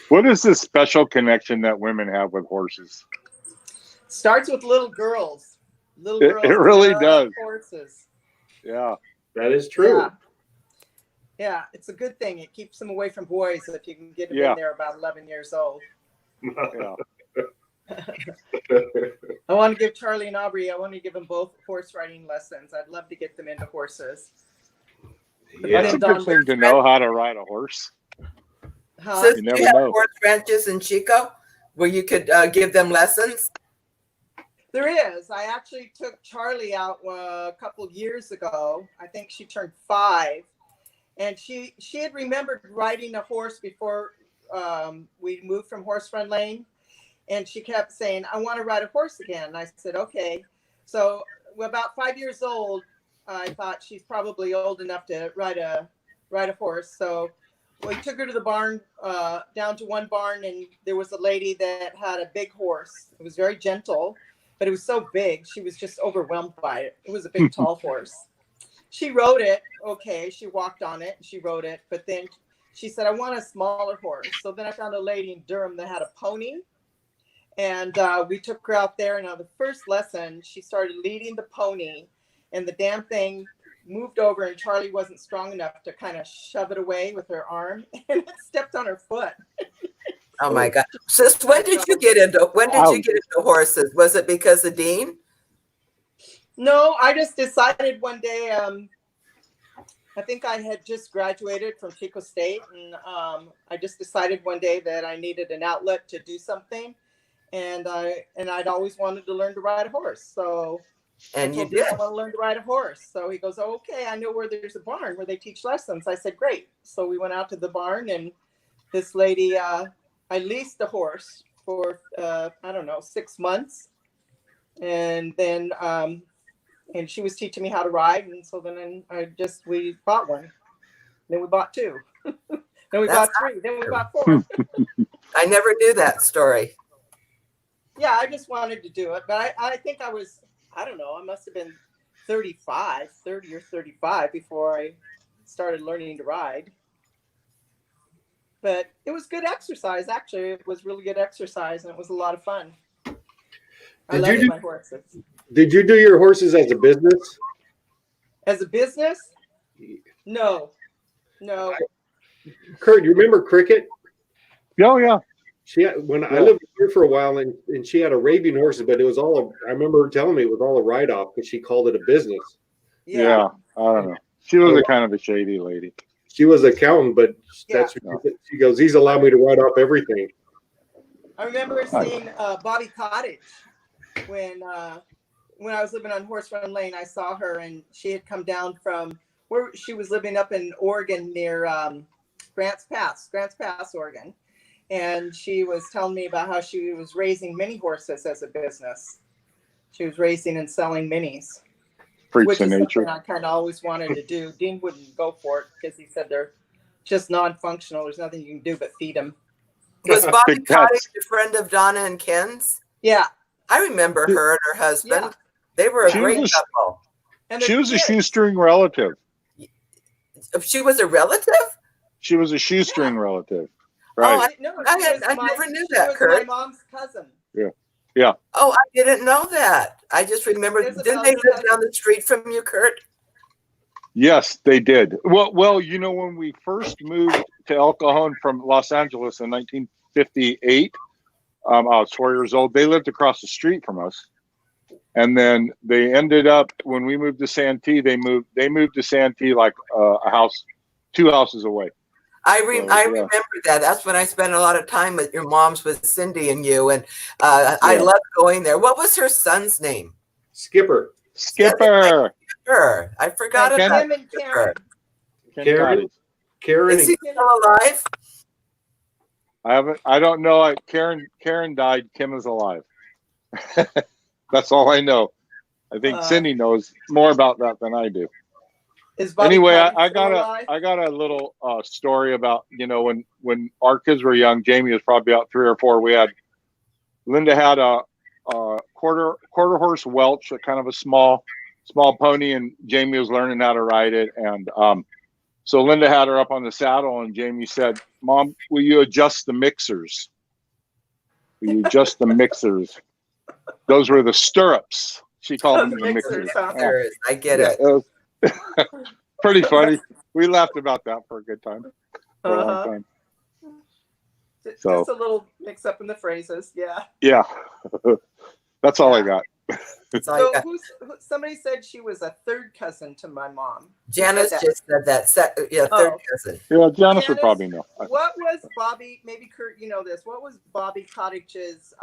What is this special connection that women have with horses? Starts with little girls. Little It girls really love does. horses. Yeah. That is true. Yeah. Yeah, it's a good thing. It keeps them away from boys if you can get them Yeah. in there about 11 years old. Yeah. I want to give Charlie and Aubrey, I want to give them both horse riding lessons. I'd love to get them into horses. Yeah. That's a good thing to know how to ride a horse. Huh? Sis, You do never you have know. horse ranches in Chico where you could give them lessons? There is. I actually took Charlie out a couple years ago. I think she turned 5. And she had remembered riding a horse before we moved from Horse Run Lane. And she kept saying, I want to ride a horse again. And I said, okay. So about 5 years old, I thought she's probably old enough to ride a horse. So we took her to the barn, down to one barn, and there was a lady that had a big horse. It was very gentle, but it was so big, she was just overwhelmed by it. It was a big, tall horse. She rode it. Okay, she walked on it, and she rode it. But then she said, I want a smaller horse. So then I found a lady in Durham that had a pony. And we took her out there. And on the first lesson, she started leading the pony. And the damn thing moved over, and Charlie wasn't strong enough to kind of shove it away with her arm. And it stepped on her foot. Oh my God. Sis, when did you get into horses? Was it because of Dean? No, I just decided one day, I think I had just graduated from Chico State, and I just decided one day that I needed an outlet to do something, and I'd always wanted to learn to ride a horse. So And I you told him, did. I want to learn to ride a horse. So he goes, oh, okay, I know where there's a barn where they teach lessons. I said, great. So we went out to the barn, and this lady, I leased the horse for, 6 months. And then, and she was teaching me how to ride. And so then we bought one. Then we bought 2. Then we bought 3. Then we bought 4. I never knew that story. Yeah, I just wanted to do it. But I think I was, I don't know, I must have been 30 or 35 before I started learning to ride. But it was good exercise, actually. It was really good exercise, and it was a lot of fun. I love my horses. Did you do your horses as a business? As a business? No. Kurt, you remember Cricket? Oh, yeah. I lived here for a while, and she had Arabian horses, but it was I remember her telling me it was all a write-off because she called it a business. Yeah. I don't know. She was a kind of a shady lady. She was an accountant, but she goes, he's allowed me to write off everything. I remember seeing Bobby Cottage when I was living on Horse Run Lane. I saw her, and she had come down from where she was living up in Oregon near Grants Pass, Oregon. And she was telling me about how she was raising mini horses as a business. She was raising and selling minis. Freaks Which of is nature. something I kind of always wanted to do. Dean wouldn't go for it because he said they're just non-functional. There's nothing you can do but feed them. Was Bobby Big Cottage cats. a friend of Donna and Ken's? Yeah. I remember her and her husband. Yeah. They were a She great was- couple. And She the was a kids- shoestring relative. She was a relative? She was a shoestring relative. Oh, Right. No, I she had- was I my- never knew she that, was Kurt. my mom's cousin. Oh, I didn't know that. I just remember. Isabel's Didn't they live cousin. down the street from you, Kurt? Yes, they did. Well, you know, when we first moved to El Cajon from Los Angeles in 1958, I was 4 years old. They lived across the street from us, and then they ended up when we moved to Santee. They moved to Santee like a house, 2 houses away. I So, remember that. That's when I spent a lot of time at your mom's with Cindy and you, and I loved going there. What was her son's name? Skipper. Skipper. Skipper. I forgot And about Kim and Skipper. Karen. Karen. Is he still alive? I don't know. Karen died. Kim is alive. That's all I know. I think Cindy knows more about that than I do. Is Bobby Anyway, Cottage I still alive? got a little story about, you know, when our kids were young. Jamie was probably about 3 or 4. Linda had a quarter horse Welch, a kind of a small pony, and Jamie was learning how to ride it. And so Linda had her up on the saddle, and Jamie said, "Mom, will you adjust the mixers? Will you adjust the mixers?" Those were the stirrups. She called them the mixers. There is. I get it. It was pretty funny. We laughed about that for a good time. For a long time. So- Just a little mix up in the phrases. Yeah. Yeah. That's all I got. That's all I So got. somebody said she was a third cousin to my mom. Janice just said that. Third Oh. cousin. Yeah, Janice would Janice, probably know. What was Bobby? Maybe Kurt, you know this. What was Bobby Cottage's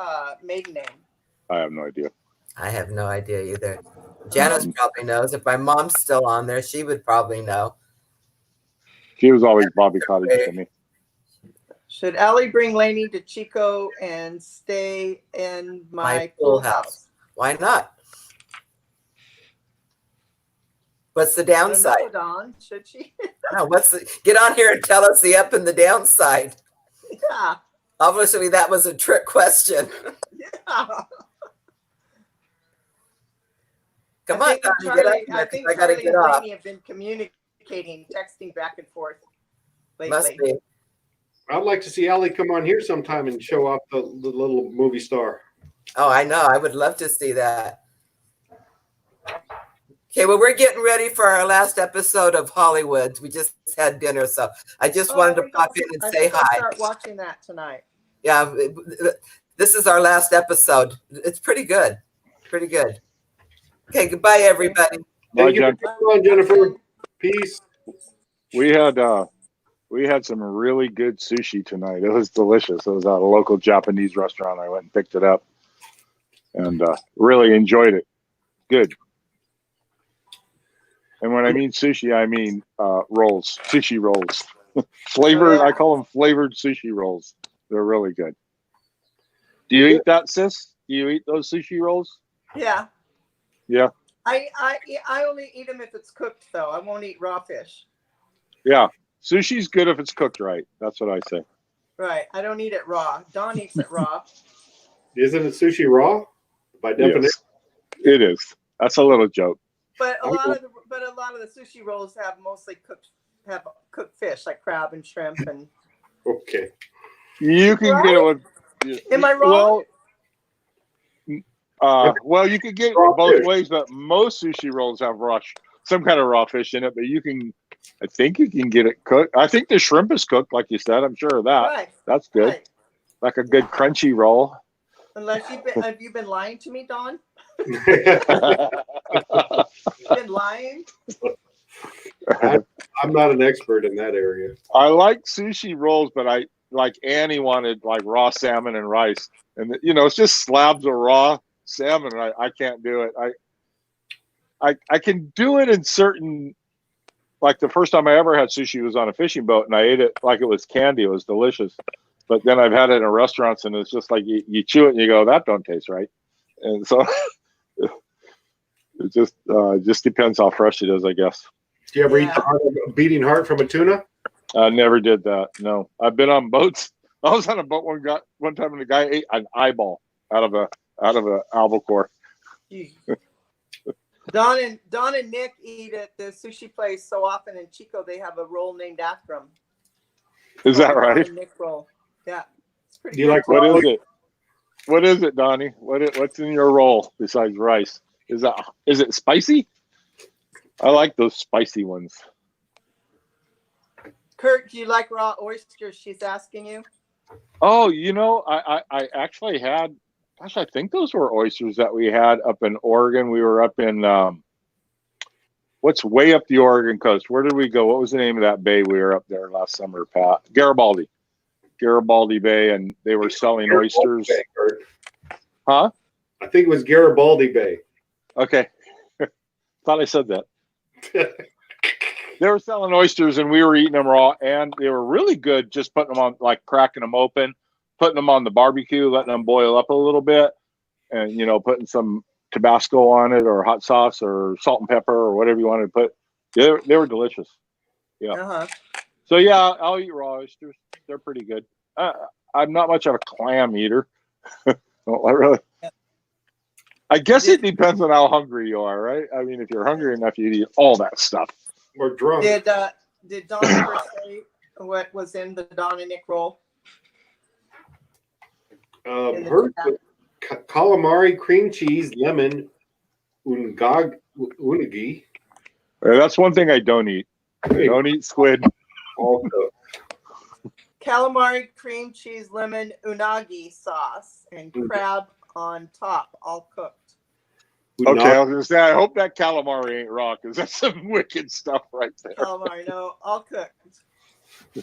maiden name? I have no idea. I have no idea either. Janice probably knows. If my mom's still on there, she would probably know. She was always Bobby Cottage to me. Should Allie bring Lainey to Chico and stay in my pool pool house? Why not? What's the I don't downside? know, Dawn. Should she? No, get on here and tell us the up and the downside. Yeah. Obviously, that was a trick question. Yeah. Come I on, think Donnie, Charlie, get up here, I 'cause think I gotta Charlie get and off. Lainey have been communicating, texting back and forth Must lately. be. I'd like to see Allie come on here sometime and show off the little movie star. Oh, I know. I would love to see that. Okay, well, we're getting ready for our last episode of Hollywood. We just had dinner, so I just wanted to pop in and say hi. Start watching that tonight. Yeah, this is our last episode. It's pretty good. Pretty good. Okay, goodbye, everybody. Bye, Thank you Jen. for coming on, Jennifer. Peace. We had some really good sushi tonight. It was delicious. It was at a local Japanese restaurant. I went and picked it up and really enjoyed it. Good. And when I mean sushi, I mean rolls, sushi rolls. Flavored, Oh, yeah. I call them flavored sushi rolls. They're really good. Do you eat that, sis? Do you eat those sushi rolls? Yeah. Yeah. I only eat them if it's cooked, though. I won't eat raw fish. Yeah. Sushi's good if it's cooked right. That's what I say. Right. I don't eat it raw. Dawn eats it raw. Isn't it sushi raw? By definition. Yes, it is. That's a little joke. But a lot of the sushi rolls have mostly cooked fish, like crab and shrimp and. Okay. You can get it with. Am I wrong? Well, you could get it Raw both fish. ways, but most sushi rolls have some kind of raw fish in it. But I think you can get it cooked. I think the shrimp is cooked, like you said. I'm sure of that. Right. That's good. Right. Like a good crunchy roll. Unless have you been lying to me, Dawn? You've been lying. I'm not an expert in that area. I like sushi rolls, but I like Annie wanted like raw salmon and rice, and it's just slabs of raw salmon. And I can't do it. I can do it in certain. Like the first time I ever had sushi was on a fishing boat, and I ate it like it was candy. It was delicious. But then I've had it in restaurants, and it's just like you chew it and you go, that don't taste right. And so it just depends how fresh it is, I guess. Do you ever eat Yeah. a beating heart from a tuna? I never did that. No, I've been on boats. I was on a boat one time, and the guy ate an eyeball out of a albacore. Gee. Dawn and Nick eat at the sushi place so often in Chico. They have a roll named after them. Is that Dawn right? and Nick roll. Yeah. It's pretty Do you good. like What raw? is it? What is it, Donnie? What's in your roll besides rice? Is it spicy? I like those spicy ones. Kurt, do you like raw oysters? She's asking you. Oh, you know, I actually had, gosh, I think those were oysters that we had up in Oregon. We were up in, what's way up the Oregon coast? Where did we go? What was the name of that bay we were up there last summer, Pat? Garibaldi Bay, and they were selling oysters. Bay, Kurt. Huh? I think it was Garibaldi Bay. Okay. Thought I said that. They were selling oysters and we were eating them raw, and they were really good just putting them on, like cracking them open, putting them on the barbecue, letting them boil up a little bit, and, you know, putting some Tabasco on it or hot sauce or salt and pepper or whatever you wanted to put. They were delicious. Yeah. Uh-huh. So, yeah, I'll eat raw oysters. They're pretty good. I'm not much of a clam eater. I guess it depends on how hungry you are, right? I mean, if you're hungry enough, you eat all that stuff. We're drunk. Did Don ever say what was in the Don and Nick roll? In the Hers chat? was calamari, cream cheese, lemon, unagi. That's one thing I don't eat. I don't eat squid. All cooked. Calamari, cream cheese, lemon, unagi sauce, and crab on top, all cooked. Okay, I was gonna say I hope that calamari ain't raw, because that's some wicked stuff right there. Calamari, no, all cooked.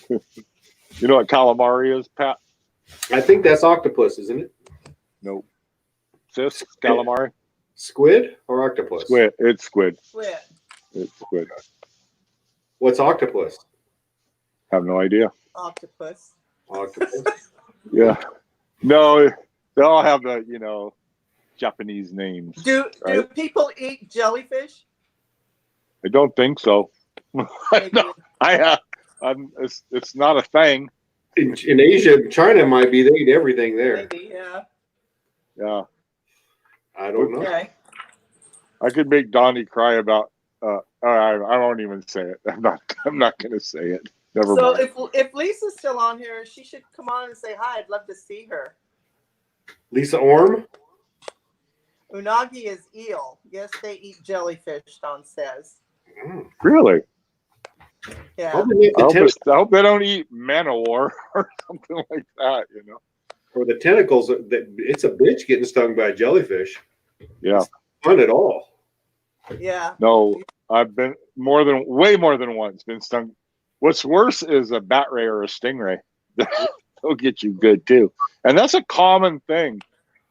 You know what calamari is, Pat? I think that's octopus, isn't it? Nope. Sis, calamari? Squid or octopus? Squid. It's squid. Squid. It's squid. What's octopus? Have no idea. Octopus. Octopus. Yeah. No, they all have the, you know, Japanese names. Do right? people eat jellyfish? I don't think so. Maybe. No, it's not a thing. In Asia, China might be. They eat everything there. Maybe, yeah. Yeah. I don't know. Okay. I could make Donnie cry about. I won't even say it. I'm not gonna say it. Never So mind. if Lisa's still on here, she should come on and say hi. I'd love to see her. Lisa Orm. Unagi is eel. Yes, they eat jellyfish, Don says. Really? Yeah. Probably I the hope I hope they don't eat manowar or something like that. You know. or the tentacles. It's a bitch getting stung by a jellyfish. Yeah. Fun at all. Yeah. No, I've been way more than once been stung. What's worse is a bat ray or a stingray. They'll get you good too. And that's a common thing.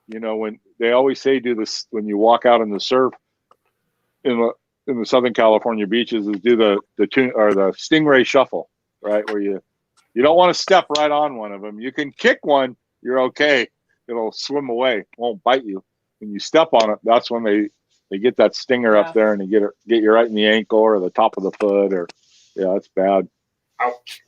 You know, when they always say do this when you walk out in the surf in the Southern California beaches, is do the tune or the stingray shuffle, right? Where you don't want to step right on one of them. You can kick one, you're okay. It'll swim away, won't bite you. When you step on it, that's when they get that stinger Yeah. up there and they get you right in the ankle or the top of the foot, or yeah, it's bad. Ouch.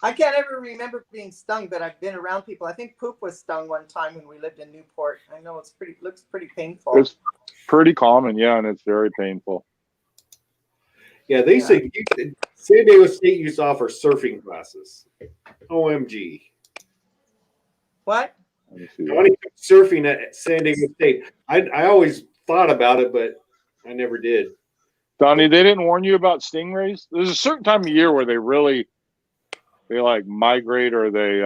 I can't ever remember being stung, but I've been around people. I think Poop was stung one time when we lived in Newport. I know looks pretty painful. It's pretty common, yeah, and it's very painful. Yeah, they Yeah. say San Diego State used to offer surfing classes. OMG. What? Let me see. Donnie took surfing at San Diego State. I always thought about it, but I never did. Donnie, they didn't warn you about stingrays? There's a certain time of year where they like migrate, or they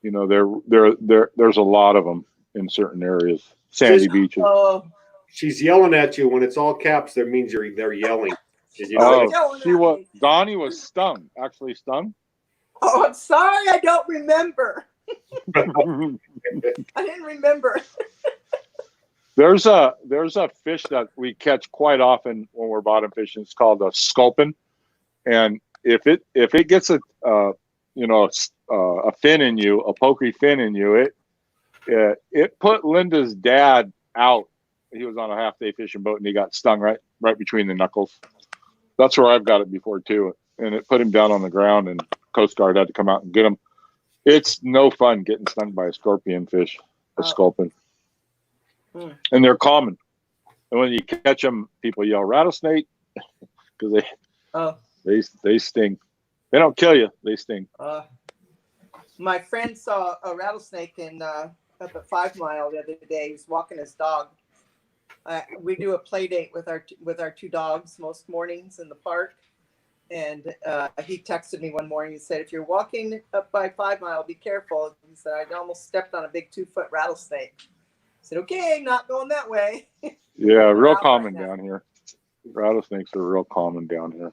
you know, there's a lot of them in certain areas, sandy beaches. Oh, She's yelling at you when it's all caps. That means they're yelling. Did you know Oh, yelling she at was. me. Donnie was stung. Actually stung. I'm sorry. I don't remember. I didn't remember. There's a fish that we catch quite often when we're bottom fishing. It's called a sculpin, and if it gets a fin in you, a pokey fin in you, it put Linda's dad out. He was on a half-day fishing boat and he got stung right between the knuckles. That's where I've got it before too, and it put him down on the ground, and Coast Guard had to come out and get him. It's no fun getting stung by a scorpion fish, a sculpin. And they're common. And when you catch them, people yell rattlesnake because they sting. They don't kill you; they sting. My friend saw a rattlesnake up at 5 Mile the other day. He was walking his dog, We do a play date with our two dogs most mornings in the park. And he texted me one morning. He said, "If you're walking up by 5 Mile, be careful." He said, "I almost stepped on a big 2-foot rattlesnake." I said, "Okay, not going that way." Yeah, real Out common right now. down here. Rattlesnakes are real common down here.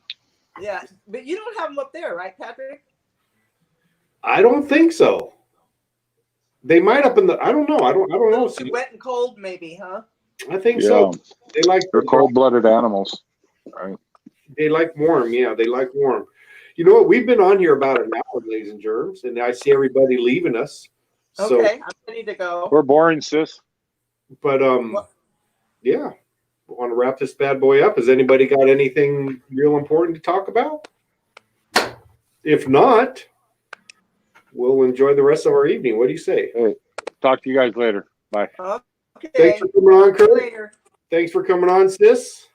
Yeah, but you don't have them up there, right, Patrick? I don't think so. They might up in the. I don't know. I don't know. Too wet and cold, maybe, huh? I think Yeah, so. They like they're cold-blooded animals. Right. They like warm. Yeah, they like warm. You know what? We've been on here about an hour, ladies and germs, and I see everybody leaving us. So, Okay, I'm ready to go. We're boring, sis. but Well- yeah. Want to wrap this bad boy up? Has anybody got anything real important to talk about? If not, we'll enjoy the rest of our evening. What do you say? Hey, talk to you guys later. Bye. Okay. Thanks for coming on, See you Kurt. later. Thanks for coming on, sis.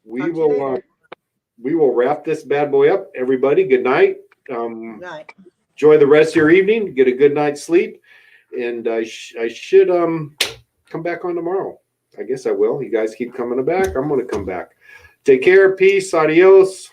We Talk to you will. later. We will wrap this bad boy up. Everybody, good night. Good night. Enjoy the rest of your evening. Get a good night's sleep, and I should come back on tomorrow. I guess I will. You guys keep coming back. I'm going to come back. Take care. Peace. Adios.